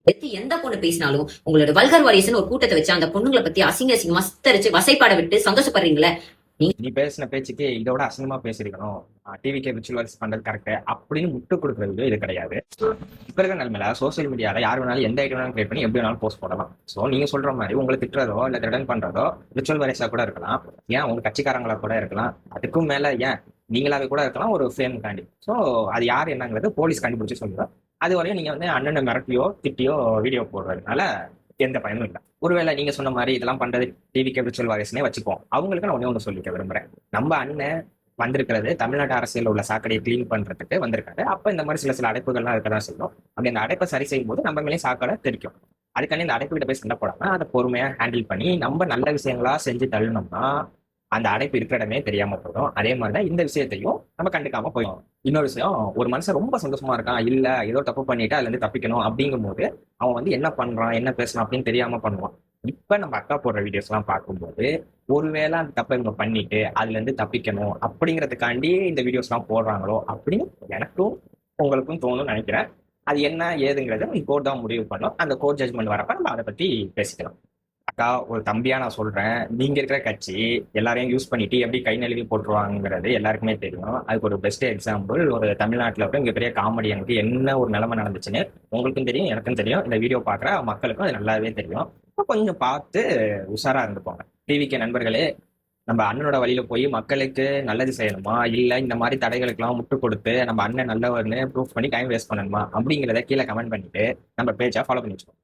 எடுத்து எந்த பொண்ணு பேசினாலும் உங்களோட வல்கர் வாரியஸ்னு ஒரு கூட்டத்தை வச்சு அந்த பொண்ணுங்களை பத்தி அசிங்க அசிங்கமா சித்தரிச்சு வசைப்பாட விட்டு சந்தோஷப்படுறீங்களே. நீ பேசின பேச்சுக்கு இதோட அசிங்கமா பேசிருக்கணும், டிவிக்கே விச்சுவல்ஸ் பண்றது கரெக்ட் அப்படின்னு முட்டு கொடுக்கறது இது கிடையாது. இப்ப இருக்கிற நிலைமையில சோசியல் மீடியால யார் வேணாலும் எந்த ஐடி வேணாலும் கிரியேட் பண்ணி எப்படி வேணாலும் போஸ்ட் போடலாம். ஸோ நீங்க சொல்ற மாதிரி உங்களை திட்டுறதோ இல்ல ரிட்டர்ன் பண்றதோ விர்ச்சுவல் வரைஸா கூட இருக்கலாம், ஏன் உங்க கட்சிக்காரங்களா கூட இருக்கலாம், அதுக்கும் மேல ஏன் நீங்களாவே கூட இருக்கலாம் ஒரு ஃபேம் காண்டி. ஸோ அது யார் என்னங்கிறது போலீஸ் கண்டுபிடிச்சு சொல்லுவோம். அது வரையும் நீங்க வந்து அண்ணனை மிரட்டியோ திட்டியோ வீடியோ போடுறதுனால எந்த பயனும் இல்லை. ஒருவேளை நீங்க சொன்ன மாதிரி இதெல்லாம் பண்றது டிவிக்கே விர்ச்சுவல் வாரிசுனே வச்சுப்போம். அவங்களுக்கு நான் ஒண்ணு சொல்லிக்க விரும்புறேன். நம்ம அண்ணன் வந்திருக்கிறது தமிழ்நாட்டு அரசியல் உள்ள சாக்கடையை கிளீன் பண்றதுக்கு வந்திருக்காரு. அப்ப இந்த மாதிரி சில அடைப்புகள்லாம் இருக்கதான் செய்யும். அப்படி அந்த அடைப்பை சரி செய்யும் போது நம்ம மேலே சாக்கடை தெரிக்கும். அதுக்காண்டி இந்த அடைப்பு கிட்ட போய் சண்டை போடாம அதை பொறுமையா ஹேண்டில் பண்ணி நம்ம நல்ல விஷயங்களா செஞ்சு தள்ளணும்னா அந்த அடைப்பு இருக்கிற இடமே தெரியாம போயிடும். அதே மாதிரிதான் இந்த விஷயத்தையும் நம்ம கண்டுக்காம போயிடும். இன்னொரு விஷயம், ஒரு மனுஷன் ரொம்ப சந்தோஷமா இருக்கான், இல்ல ஏதோ தப்பு பண்ணிட்டு அதுல இருந்து தப்பிக்கணும் அப்படிங்கும் போது அவன் வந்து என்ன பண்றான் என்ன பேசுறான் அப்படின்னு தெரியாம பண்ணுவான். இப்ப நம்ம அக்கா போடுற வீடியோஸ் எல்லாம் பார்க்கும்போது ஒருவேளை அந்த தப்பை இவங்க பண்ணிட்டு அதுல இருந்து தப்பிக்கணும் அப்படிங்கறதுக்காண்டி இந்த வீடியோஸ் எல்லாம் போடுறாங்களோ அப்படின்னு எனக்கும் உங்களுக்கும் தோணும்னு நினைக்கிறேன். அது என்ன ஏதுங்கிறத கோர்ட் தான் முடிவு பண்ணும். அந்த கோர்ட் ஜட்மெண்ட் வரப்ப நம்ம அதை பத்தி பேசிக்கலாம். அக்கா, ஒரு தம்பியா நான் சொல்றேன், நீங்க இருக்கிற கட்சி எல்லாரையும் யூஸ் பண்ணிட்டு எப்படி கை நழுவி போட்டுருவாங்கிறது எல்லாருக்குமே தெரியும். அதுக்கு ஒரு பெஸ்ட் எக்ஸாம்பிள் ஒரு தமிழ்நாட்டில் இருக்க இங்க பெரிய காமெடியனுக்கு என்ன ஒரு நிலைமை நடந்துச்சுன்னு உங்களுக்கும் தெரியும், எனக்கும் தெரியும், இந்த வீடியோ பாக்குற மக்களுக்கும் அது நல்லாவே தெரியும். கொஞ்சம் பார்த்து உஷாரா இருந்துப்போங்க. டிவிக்கு நண்பர்களே, நம்ம அண்ணனோட வழியில போய் மக்களுக்கு நல்லது செய்யணுமா இல்ல இந்த மாதிரி தடைகளுக்கு எல்லாம் முட்டு கொடுத்து நம்ம அண்ணன் நல்லவர்னு ப்ரூஃப் பண்ணி டைம் வேஸ்ட் பண்ணணுமா அப்படிங்கிறத கீழே கமெண்ட் பண்ணிட்டு நம்ம பேஜை ஃபாலோ பண்ணி வச்சுக்கோங்க.